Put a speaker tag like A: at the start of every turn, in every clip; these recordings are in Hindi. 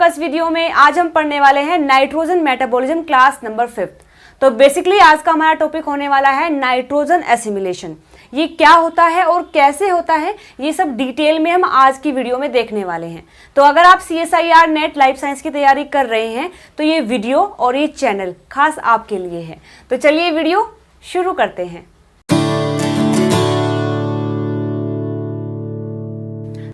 A: इस वीडियो में आज हम पढ़ने वाले हैं नाइट्रोजन मेटाबॉलिज्म क्लास नंबर 5। तो बेसिकली आज का हमारा टॉपिक होने वाला है नाइट्रोजन एसिमिलेशन। ये क्या होता है और कैसे होता है, ये सब डिटेल में हम आज की वीडियो में देखने वाले हैं। तो अगर आप CSIR नेट लाइफ साइंस की तैयारी कर रहे हैं तो ये वीडियो और ये चैनल खास आपके लिए है। तो चलिए वीडियो शुरू करते हैं।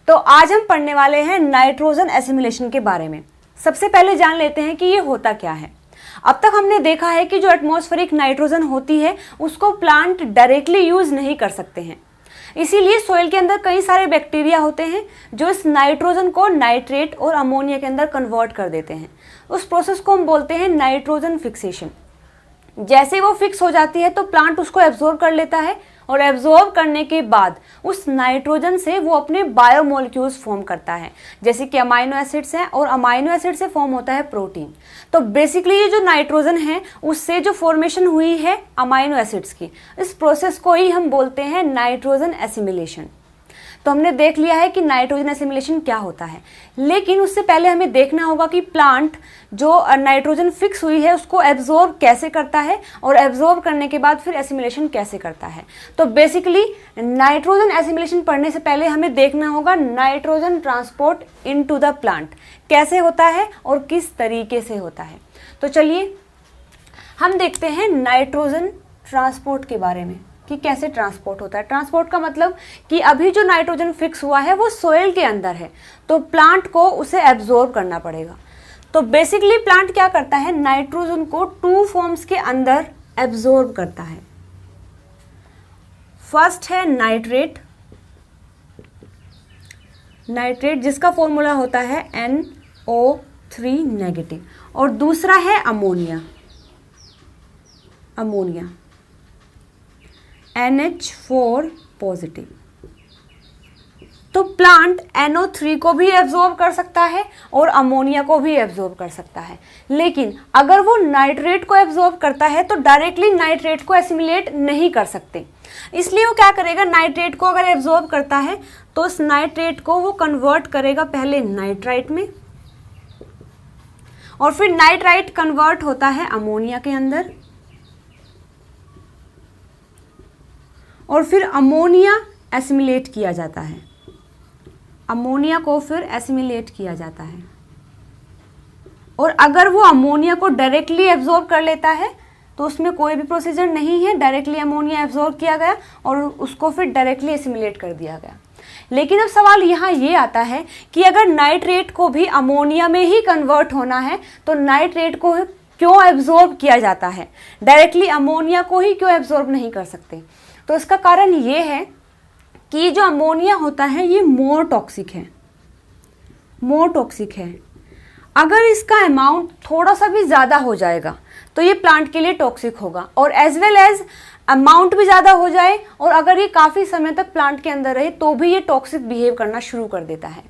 A: तो आज हम पढ़ने वाले हैं नाइट्रोजन एसिमिलेशन के बारे में। सबसे पहले जान लेते हैं कि ये होता क्या है। अब तक हमने देखा है कि जो एटमॉस्फेरिक नाइट्रोजन होती है उसको प्लांट डायरेक्टली यूज नहीं कर सकते हैं, इसीलिए सोइल के अंदर कई सारे बैक्टीरिया होते हैं जो इस नाइट्रोजन को नाइट्रेट और अमोनिया के अंदर कन्वर्ट कर देते हैं। उस प्रोसेस को हम बोलते हैं नाइट्रोजन फिक्सेशन। जैसे वो फिक्स हो जाती है तो प्लांट उसको एब्जॉर्ब कर लेता है और एब्जॉर्ब करने के बाद उस नाइट्रोजन से वो अपने बायोमोलिक्यूल्स फॉर्म करता है, जैसे कि अमाइनो एसिड्स हैं और अमाइनो एसिड से फॉर्म होता है प्रोटीन। तो बेसिकली ये जो नाइट्रोजन है उससे जो फॉर्मेशन हुई है अमाइनो एसिड्स की, इस प्रोसेस को ही हम बोलते हैं नाइट्रोजन एसिमिलेशन। तो हमने देख लिया है कि नाइट्रोजन एसिमिलेशन क्या होता है, लेकिन उससे पहले हमें देखना होगा कि प्लांट जो नाइट्रोजन फिक्स हुई है उसको एब्जॉर्ब कैसे करता है और एब्जॉर्ब करने के बाद फिर एसिमिलेशन कैसे करता है। तो बेसिकली नाइट्रोजन एसिमिलेशन पढ़ने से पहले हमें देखना होगा nitrogen transport into the plant कैसे होता है और किस तरीके से होता है। तो चलिए हम देखते हैं नाइट्रोजन ट्रांसपोर्ट के बारे में कि कैसे ट्रांसपोर्ट होता है। ट्रांसपोर्ट का मतलब कि अभी जो नाइट्रोजन फिक्स हुआ है वो सोइल के अंदर है, तो प्लांट को उसे एब्जॉर्ब करना पड़ेगा। तो बेसिकली प्लांट क्या करता है, नाइट्रोजन को टू फॉर्म्स के अंदर एब्जॉर्ब करता है। फर्स्ट है नाइट्रेट, नाइट्रेट जिसका फॉर्मूला होता है NO3 नेगेटिव, और दूसरा है अमोनिया, अमोनिया NH4 पॉजिटिव। तो प्लांट NO3 को भी एब्जॉर्ब कर सकता है और अमोनिया को भी एब्जॉर्ब कर सकता है, लेकिन अगर वो नाइट्रेट को एब्जॉर्ब करता है तो डायरेक्टली नाइट्रेट को एसिमिलेट नहीं कर सकते। इसलिए वो क्या करेगा, नाइट्रेट को अगर एब्जॉर्ब करता है तो उस नाइट्रेट को वो कन्वर्ट करेगा पहले नाइट्राइट में, और फिर नाइट्राइट कन्वर्ट होता है अमोनिया के अंदर, और फिर अमोनिया एसिमिलेट किया जाता है, अमोनिया को फिर एसिमिलेट किया जाता है। और अगर वो अमोनिया को डायरेक्टली एब्जॉर्ब कर लेता है तो उसमें कोई भी प्रोसीजर नहीं है, डायरेक्टली अमोनिया एब्जॉर्ब किया गया और उसको फिर डायरेक्टली एसिमिलेट कर दिया गया। लेकिन अब सवाल यहाँ ये आता है कि अगर नाइट्रेट को भी अमोनिया में ही कन्वर्ट होना है तो नाइट्रेट को क्यों एब्जॉर्ब किया जाता है, डायरेक्टली अमोनिया को ही क्यों एब्जॉर्ब नहीं कर सकते। तो इसका कारण ये है कि जो अमोनिया होता है ये मोर टॉक्सिक है, मोर टॉक्सिक है। अगर इसका अमाउंट थोड़ा सा भी ज़्यादा हो जाएगा तो ये प्लांट के लिए टॉक्सिक होगा, और एज वेल एज अमाउंट भी ज़्यादा हो जाए और अगर ये काफ़ी समय तक प्लांट के अंदर रहे तो भी ये टॉक्सिक बिहेव करना शुरू कर देता है।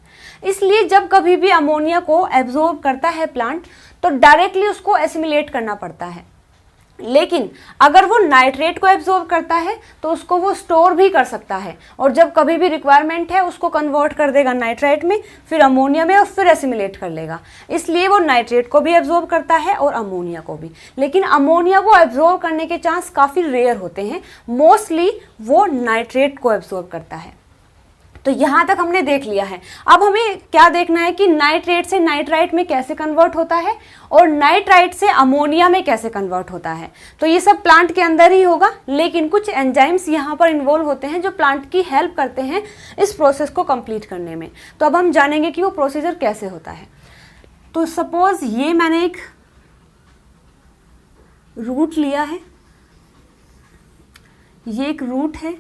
A: इसलिए जब कभी भी अमोनिया को एब्जॉर्ब करता है प्लांट तो डायरेक्टली उसको एसिमिलेट करना पड़ता है, लेकिन अगर वो नाइट्रेट को एब्जॉर्ब करता है तो उसको वो स्टोर भी कर सकता है, और जब कभी भी रिक्वायरमेंट है उसको कन्वर्ट कर देगा नाइट्राइट में, फिर अमोनिया में, और फिर एसिमिलेट कर लेगा। इसलिए वो नाइट्रेट को भी एब्जॉर्ब करता है और अमोनिया को भी, लेकिन अमोनिया को एब्जॉर्ब करने के चांस काफ़ी रेयर होते हैं, मोस्टली वो नाइट्रेट को एब्जॉर्ब करता है। तो यहाँ तक हमने देख लिया है। अब हमें क्या देखना है कि नाइट्रेट से नाइट्राइट में कैसे कन्वर्ट होता है और नाइट्राइट से अमोनिया में कैसे कन्वर्ट होता है। तो ये सब प्लांट के अंदर ही होगा, लेकिन कुछ एंजाइम्स यहाँ पर इन्वॉल्व होते हैं जो प्लांट की हेल्प करते हैं इस प्रोसेस को कंप्लीट करने में। तो अब हम जानेंगे कि वो प्रोसीजर कैसे होता है। तो सपोज ये मैंने एक रूट लिया है, ये एक रूट है,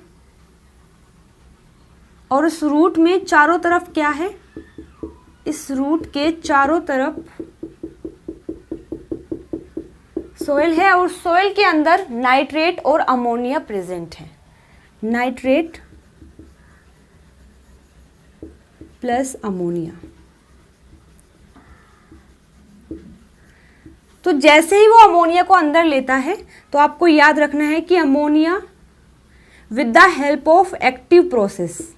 A: और उस रूट में चारों तरफ क्या है, इस रूट के चारों तरफ सोइल है, और सोइल के अंदर नाइट्रेट और अमोनिया प्रेजेंट है, नाइट्रेट प्लस अमोनिया। तो जैसे ही वो अमोनिया को अंदर लेता है तो आपको याद रखना है कि ammonia with the help of active process,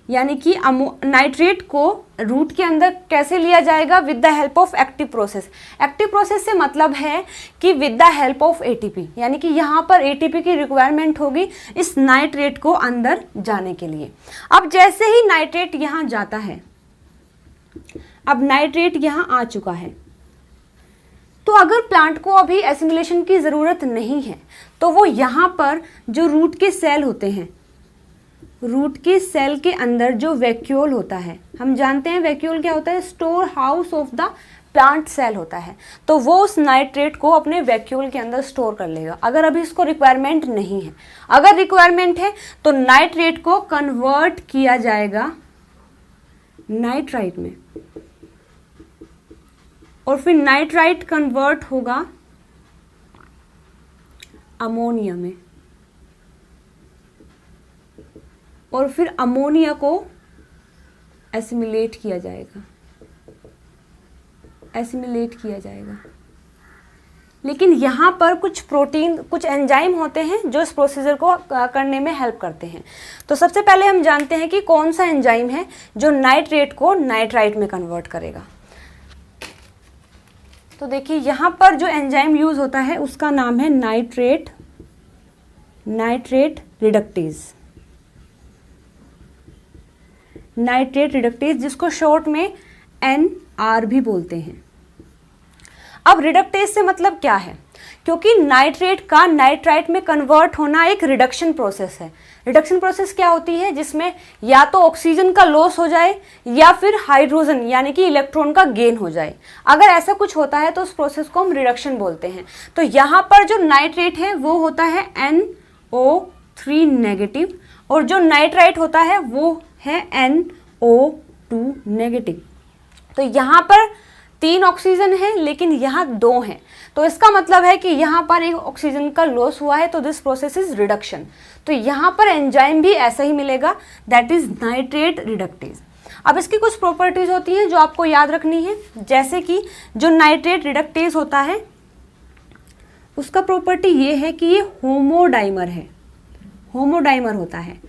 A: यानी कि नाइट्रेट को रूट के अंदर कैसे लिया जाएगा, with the help of active process. Active process से मतलब है कि with the help of ATP, यानी कि यहाँ पर एटीपी की रिक्वायरमेंट होगी इस नाइट्रेट को अंदर जाने के लिए। अब जैसे ही नाइट्रेट यहाँ जाता है, अब नाइट्रेट यहाँ आ चुका है, तो अगर प्लांट को अभी एसिमिलेशन की ज़रूरत नहीं है तो वो यहाँ पर जो रूट के सेल होते हैं, रूट के सेल के अंदर जो वैक्यूल होता है, हम जानते हैं वैक्यूल क्या होता है, store house of the plant cell होता है, तो वो उस नाइट्रेट को अपने वैक्यूल के अंदर स्टोर कर लेगा अगर अभी इसको रिक्वायरमेंट नहीं है। अगर रिक्वायरमेंट है तो नाइट्रेट को कन्वर्ट किया जाएगा नाइट्राइट में, और फिर नाइट्राइट कन्वर्ट होगा अमोनिया में, और फिर अमोनिया को एसिमिलेट किया जाएगा, एसिमिलेट किया जाएगा। लेकिन यहाँ पर कुछ प्रोटीन, कुछ एंजाइम होते हैं जो इस प्रोसीजर को करने में हेल्प करते हैं। तो सबसे पहले हम जानते हैं कि कौन सा एंजाइम है जो नाइट्रेट को नाइट्राइट में कन्वर्ट करेगा। तो देखिए यहाँ पर जो एंजाइम यूज होता है उसका नाम है नाइट्रेट रिडक्टेज, नाइट्रेट रिडक्टेज, जिसको शॉर्ट में NR भी बोलते हैं। अब रिडक्टेज से मतलब क्या है, क्योंकि नाइट्रेट का नाइट्राइट में कन्वर्ट होना एक रिडक्शन प्रोसेस है। रिडक्शन प्रोसेस क्या होती है, जिसमें या तो ऑक्सीजन का लॉस हो जाए या फिर हाइड्रोजन यानी कि इलेक्ट्रॉन का गेन हो जाए। अगर ऐसा कुछ होता है तो उस प्रोसेस को हम रिडक्शन बोलते हैं। तो यहाँ पर जो नाइट्रेट है वो होता है NO3 नेगेटिव, और जो नाइट्राइट होता है वो है NO2 नेगेटिव। तो यहाँ पर 3 ऑक्सीजन है लेकिन यहाँ 2 हैं, तो इसका मतलब है कि यहाँ पर एक ऑक्सीजन का लॉस हुआ है, तो दिस प्रोसेस इज रिडक्शन। तो यहाँ पर एंजाइम भी ऐसा ही मिलेगा, दैट इज नाइट्रेट रिडक्टेज। अब इसकी कुछ प्रॉपर्टीज होती हैं जो आपको याद रखनी है, जैसे कि जो नाइट्रेट रिडक्टेज होता है उसका प्रॉपर्टी ये है कि ये होमोडाइमर है, होमोडाइमर होता है।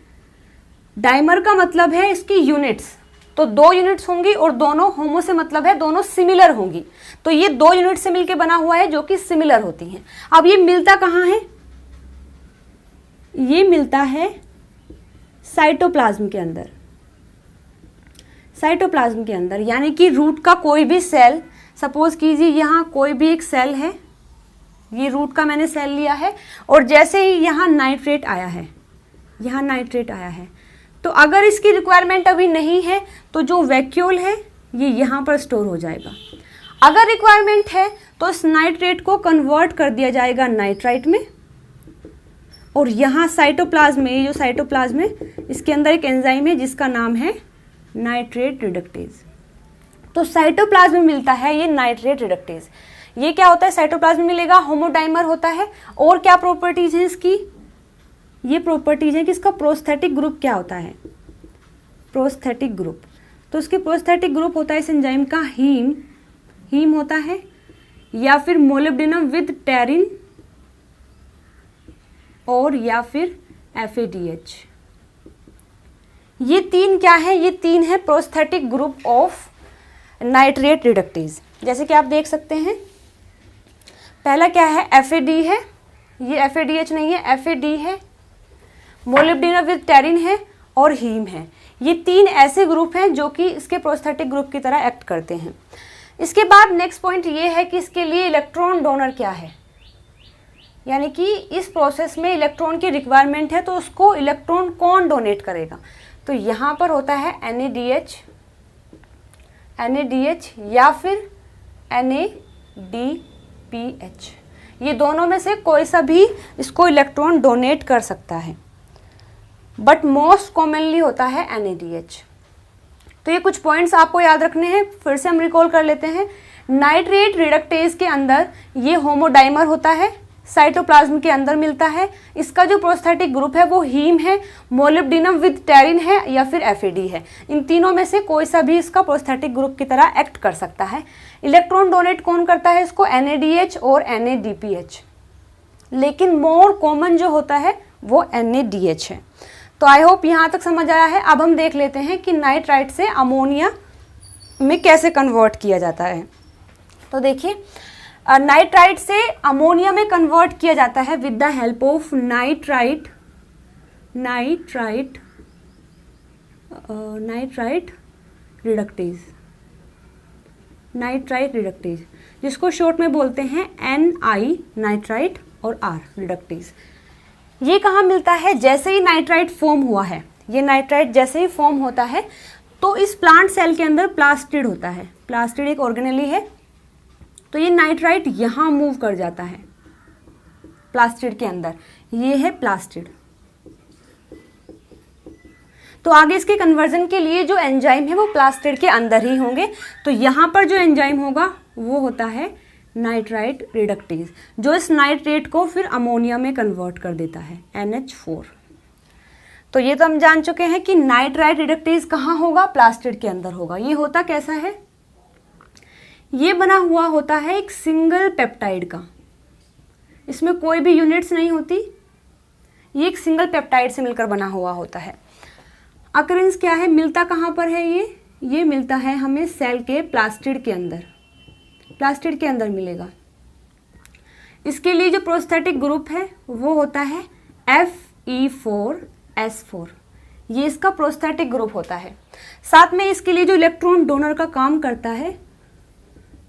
A: डाइमर का मतलब है इसकी यूनिट्स, तो 2 यूनिट्स होंगी, और दोनों होमो से मतलब है दोनों सिमिलर होंगी, तो ये 2 यूनिट से मिलके बना हुआ है जो कि सिमिलर होती हैं। अब ये मिलता कहाँ है, ये मिलता है साइटोप्लाज्म के अंदर, साइटोप्लाज्म के अंदर, यानी कि रूट का कोई भी सेल, सपोज कीजिए यहाँ कोई भी एक सेल है, ये रूट का मैंने सेल लिया है, और जैसे ही यहाँ नाइट्रेट आया है, यहाँ नाइट्रेट आया है, तो अगर इसकी रिक्वायरमेंट अभी नहीं है तो जो वैक्यूल है ये यहाँ पर स्टोर हो जाएगा। अगर रिक्वायरमेंट है तो इस नाइट्रेट को कन्वर्ट कर दिया जाएगा नाइट्राइट में, और यहाँ साइटोप्लाज्म में, ये जो साइटोप्लाज्म है इसके अंदर एक एंजाइम है जिसका नाम है नाइट्रेट रिडक्टेज। तो साइटोप्लाज्म में मिलता है ये नाइट्रेट रिडक्टेज। ये क्या होता है, साइटोप्लाज्म में मिलेगा, होमोडाइमर होता है। और क्या प्रॉपर्टीज हैं इसकी, ये प्रॉपर्टीज है कि इसका प्रोस्थेटिक ग्रुप क्या होता है, प्रोस्थेटिक ग्रुप। तो इसके प्रोस्थेटिक ग्रुप होता है इस एंजाइम का हीम, हीम होता है, या फिर मोलिब्डेनम विद टेरिन, और या फिर FADH। ये 3 क्या है, ये 3 है prosthetic group of nitrate reductase. जैसे कि आप देख सकते हैं, पहला क्या है, FAD है, ये FADH नहीं है, FAD है, मोलिब्डेनम विद टेरिन है, और हीम है। ये 3 ऐसे ग्रुप हैं जो कि इसके प्रोस्थेटिक ग्रुप की तरह एक्ट करते हैं। इसके बाद नेक्स्ट पॉइंट ये है कि इसके लिए इलेक्ट्रॉन डोनर क्या है, यानी कि इस प्रोसेस में इलेक्ट्रॉन की रिक्वायरमेंट है तो उसको इलेक्ट्रॉन कौन डोनेट करेगा। तो यहाँ पर होता है NADH या फिर NADPH। ये दोनों में से कोई सा भी इसको इलेक्ट्रॉन डोनेट कर सकता है, बट मोस्ट कॉमनली होता है NADH। तो ये कुछ पॉइंट्स आपको याद रखने हैं, फिर से हम रिकॉल कर लेते हैं। नाइट्रेट रिडक्टेज के अंदर ये होमोडाइमर होता है, साइटोप्लाज्म के अंदर मिलता है। इसका जो प्रोस्थेटिक ग्रुप है वो हीम है, मोलिब्डेनम विद टेरिन है, या फिर FAD है। इन तीनों में से कोई सा भी इसका प्रोस्थेटिक ग्रुप की तरह एक्ट कर सकता है। इलेक्ट्रॉन डोनेट कौन करता है इसको, NADH और NADPH, लेकिन मोर कॉमन जो होता है वो NADH है। तो आई होप यहाँ तक समझ आया है। अब हम देख लेते हैं कि नाइट्राइट से अमोनिया में कैसे कन्वर्ट किया जाता है। तो देखिए, नाइट्राइट से अमोनिया में कन्वर्ट किया जाता है with the help of nitrite reductase, nitrite reductase, जिसको शॉर्ट में बोलते हैं NI नाइट्राइट और R रिडक्टेज। ये कहाँ मिलता है? जैसे ही नाइट्राइट फॉर्म हुआ है, ये नाइट्राइट जैसे ही फॉर्म होता है तो इस प्लांट सेल के अंदर प्लास्टिड होता है। प्लास्टिड एक ऑर्गेनेली है, तो ये नाइट्राइट यहाँ मूव कर जाता है प्लास्टिड के अंदर। ये है प्लास्टिड। तो आगे इसके कन्वर्जन के लिए जो एंजाइम है वो प्लास्टिड के अंदर ही होंगे। तो यहाँ पर जो एंजाइम होगा वो होता है नाइट्राइट रिडक्टेज, जो इस नाइट्रेट को फिर अमोनिया में कन्वर्ट कर देता है NH4। तो ये तो हम जान चुके हैं कि नाइट्राइट रिडक्टेज कहाँ होगा? प्लास्टिड के अंदर होगा। ये होता कैसा है? ये बना हुआ होता है एक सिंगल पेप्टाइड का, इसमें कोई भी यूनिट्स नहीं होती, ये एक सिंगल पेप्टाइड से मिलकर बना हुआ होता है। अकरेंस क्या है? मिलता कहाँ पर है ये मिलता है हमें सेल के प्लास्टिड के अंदर, प्लास्टिड के अंदर मिलेगा। इसके लिए जो प्रोस्थेटिक ग्रुप है वो होता है Fe4S4, ये इसका प्रोस्थेटिक ग्रुप होता है। साथ में इसके लिए जो इलेक्ट्रॉन डोनर का काम करता है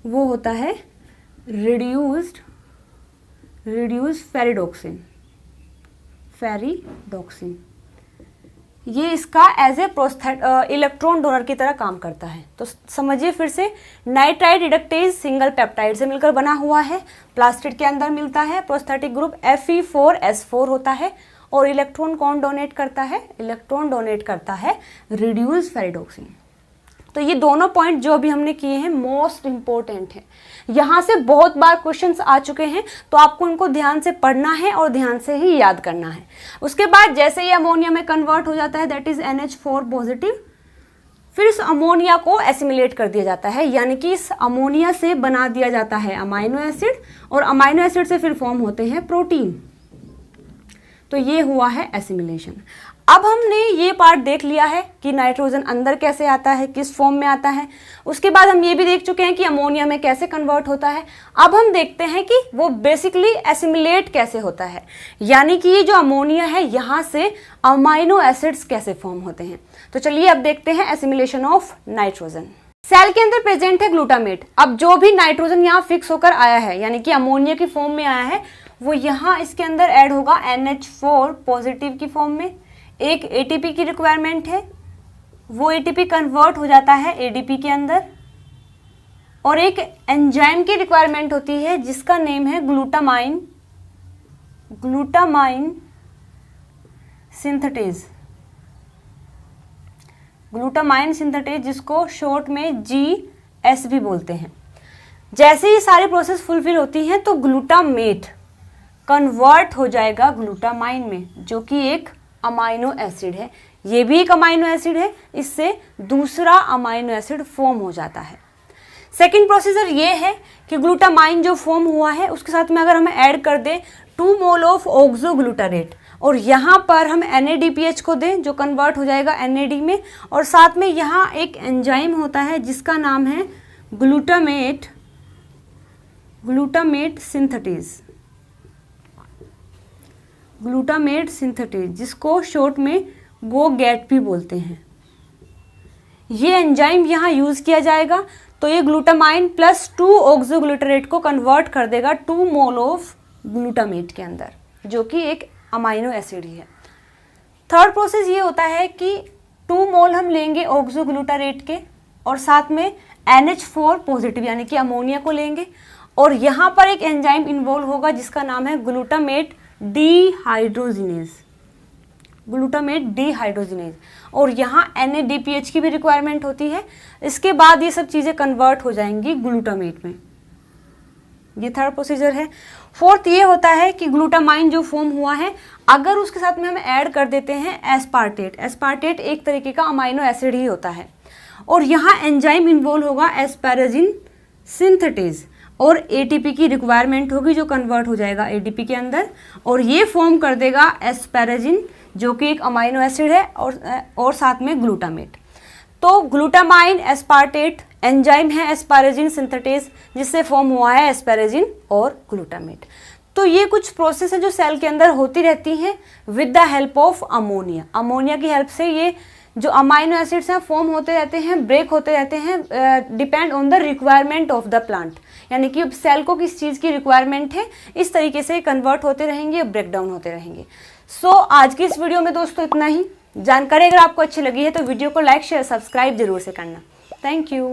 A: वो होता है रिड्यूस्ड फेरिडोक्सिन। ये इसका एज ए इलेक्ट्रॉन डोनर की तरह काम करता है। तो समझिए फिर से, नाइट्राइट रिडक्टेज सिंगल पेप्टाइड से मिलकर बना हुआ है, प्लास्टिड के अंदर मिलता है, प्रोस्थेटिक ग्रुप Fe4S4 होता है और इलेक्ट्रॉन कौन डोनेट करता है? इलेक्ट्रॉन डोनेट करता है रिड्यूस्ड फेरिडोक्सिन। तो ये दोनों पॉइंट जो अभी हमने किए हैं मोस्ट इंपॉर्टेंट है। यहाँ से बहुत बार क्वेश्चंस आ चुके हैं, तो आपको इनको ध्यान से पढ़ना है और ध्यान से ही याद करना है। उसके बाद जैसे ही अमोनिया में कन्वर्ट हो जाता है, दैट इज NH4 पॉजिटिव, फिर इस अमोनिया को एसिमिलेट कर दिया जाता है, यानी कि इस अमोनिया से बना दिया जाता है अमाइनो एसिड, और अमाइनो एसिड से फिर फॉर्म होते हैं प्रोटीन। तो ये हुआ है एसिमिलेशन। अब हमने ये पार्ट देख लिया है कि नाइट्रोजन अंदर कैसे आता है, किस फॉर्म में आता है। उसके बाद हम ये भी देख चुके हैं कि अमोनिया में कैसे कन्वर्ट होता है। अब हम देखते हैं कि वो बेसिकली एसिमिलेट कैसे होता है, यानी कि ये जो अमोनिया है यहाँ से अमाइनो एसिड्स कैसे फॉर्म होते हैं। तो चलिए अब देखते हैं एसिमिलेशन ऑफ नाइट्रोजन। सेल के अंदर प्रेजेंट है ग्लूटामेट। अब जो भी नाइट्रोजन यहाँ फिक्स होकर आया है, यानी कि अमोनिया की फॉर्म में आया है, वो यहाँ इसके अंदर ऐड होगा NH4 पॉजिटिव की फॉर्म में। एक ATP की रिक्वायरमेंट है, वो ATP कन्वर्ट हो जाता है ADP के अंदर, और एक एंजाइम की रिक्वायरमेंट होती है जिसका नेम है ग्लूटामाइन सिंथेटेज, जिसको शॉर्ट में GS भी बोलते हैं। जैसे ही सारी प्रोसेस फुलफिल होती हैं तो ग्लूटामेट कन्वर्ट हो जाएगा ग्लूटामाइन में, जो कि एक अमाइनो एसिड है। ये भी एक अमाइनो एसिड है, इससे दूसरा अमाइनो एसिड फॉर्म हो जाता है। सेकेंड प्रोसीजर ये है कि ग्लूटामाइन जो फॉर्म हुआ है उसके साथ में अगर हम ऐड कर दें 2 मोल ऑफ ऑक्सोग्लूटारेट, और यहाँ पर हम NADPH को दें जो कन्वर्ट हो जाएगा NAD में, और साथ में यहाँ एक एंजाइम होता है जिसका नाम है ग्लूटामेट सिंथेटेज, जिसको शॉर्ट में GO-GAT भी बोलते हैं। ये एंजाइम यहाँ यूज किया जाएगा, तो ये ग्लूटामाइन प्लस 2 ऑक्सोग्लूटारेट को कन्वर्ट कर देगा 2 मोल ऑफ ग्लूटामेट के अंदर, जो कि एक अमाइनो एसिड ही है। थर्ड प्रोसेस ये होता है कि 2 मोल हम लेंगे ऑक्सोग्लूटारेट के, और साथ में NH4 पॉजिटिव यानी कि अमोनिया को लेंगे, और यहाँ पर एक एंजाइम इन्वॉल्व होगा जिसका नाम है ग्लूटामेट डिहाइड्रोजिनेज, और यहाँ NADPH की भी रिक्वायरमेंट होती है। इसके बाद ये सब चीज़ें कन्वर्ट हो जाएंगी ग्लूटामेट में। ये थर्ड प्रोसीजर है। फोर्थ ये होता है कि ग्लूटामाइन जो फॉर्म हुआ है, अगर उसके साथ में हम ऐड कर देते हैं एस्पार्टेट एक तरीके का अमाइनो एसिड ही होता है, और यहाँ एंजाइम इन्वॉल्व होगा एस्पैराजिन सिंथेटेज, और ATP की रिक्वायरमेंट होगी जो कन्वर्ट हो जाएगा ADP के अंदर, और ये फॉर्म कर देगा एस्पैराजिन जो कि एक अमाइनो एसिड है, और साथ में ग्लूटामेट। तो ग्लूटामाइन एस्पार्टेट एंजाइम है एस्पारेजिन सिंथेटेज, जिससे फॉर्म हुआ है एस्पारेजिन और ग्लूटामेट। तो ये कुछ प्रोसेस है जो सेल के अंदर होती रहती हैं with the help of ammonia. Ammonia की हेल्प से ये जो अमाइनो एसिड्स हैं फॉर्म होते रहते हैं, ब्रेक होते रहते हैं, depend on the requirement of the plant, यानी कि सेल को किस चीज़ की रिक्वायरमेंट है, इस तरीके से कन्वर्ट होते रहेंगे, ब्रेक डाउन होते रहेंगे। सो आज की इस वीडियो में दोस्तों इतना ही। जानकारी अगर आपको अच्छी लगी है तो वीडियो को लाइक शेयर सब्सक्राइब जरूर से करना। Thank you.